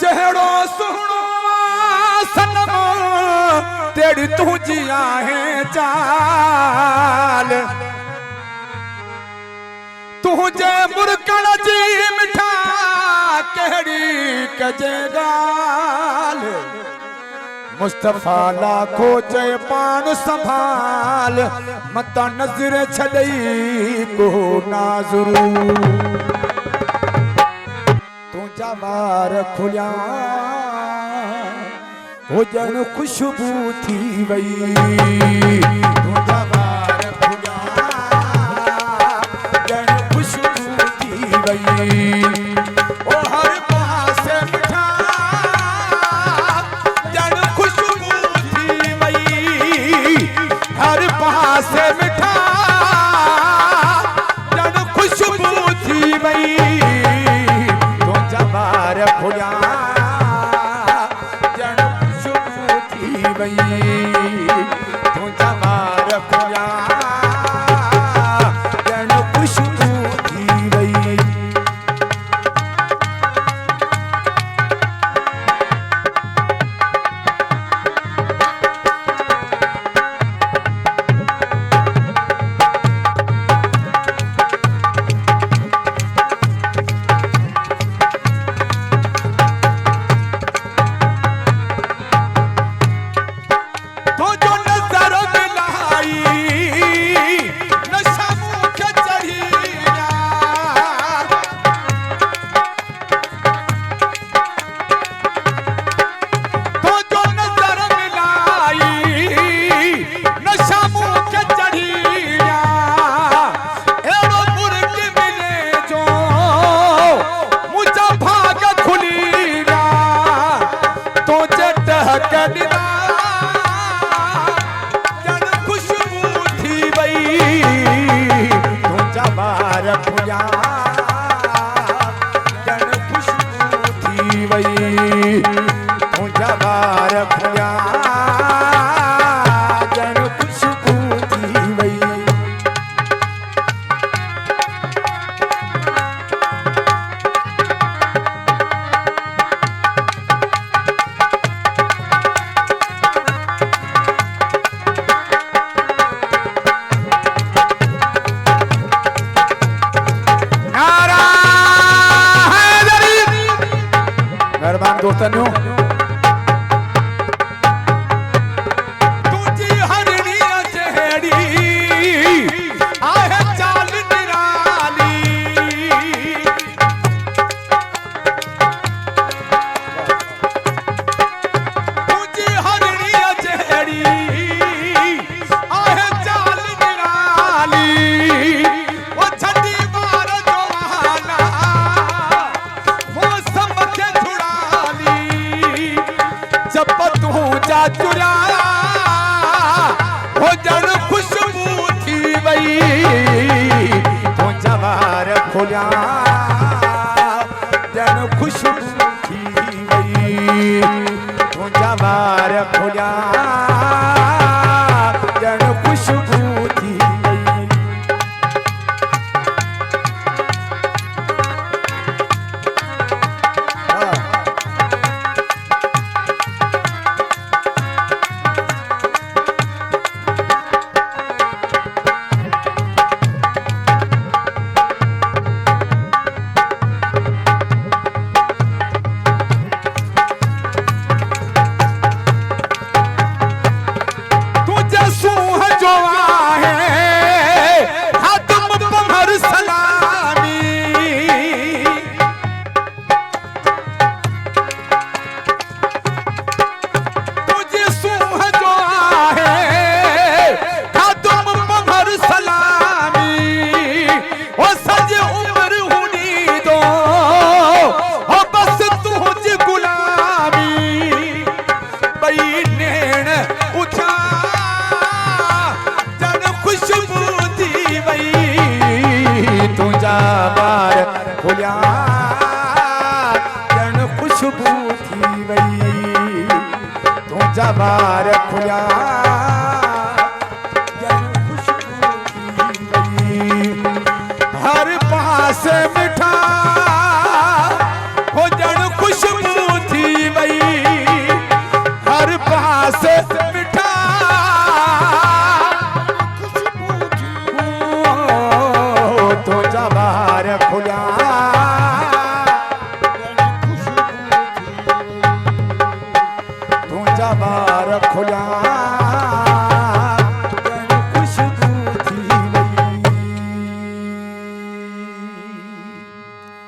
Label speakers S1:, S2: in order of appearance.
S1: चेहरो सुहणो सनम तेरी तुझिया है चाल तुझे मुरकण जी मिठा केड़ी कजे गाल मुस्तफा लाखो चे पान संभाल मता नजर छड़ई को नाज़रू तुझा वार खुलिया हुजन खुशबू थी वई तुझा वार खुलिया हुजन खुशबू थी वई ओ हर पासे मिठा जन खुशबू थी वई हर पासे मिठा जन खुशबू थी वई खुलिया जन खुशबू थी वई तुझा वार खुलिया जन खुशबू थी वई जन खुशबू थी वई तुझा वार खुलिया जन खुशबू थी वई तुझा वार खुलिया जन खुशबू थी वई दोस्तों तुझी हरणी चेहड़ी आहे चाल निराली तुझी हरणी चेहड़ी आहे चाल निराली वो छठी बार जवाना मौसम के जब तू जा चुरा हो जन खुशबू थी वई तुझा वार खुलिया जन खुशबू थी वई तुझा वार खुलिया जन खुशबू थी वई खुलिया जन खुशबू थी वई तुझा वार खुलिया जन खुशबू थी वई हर पास मिठा हो जन खुशबू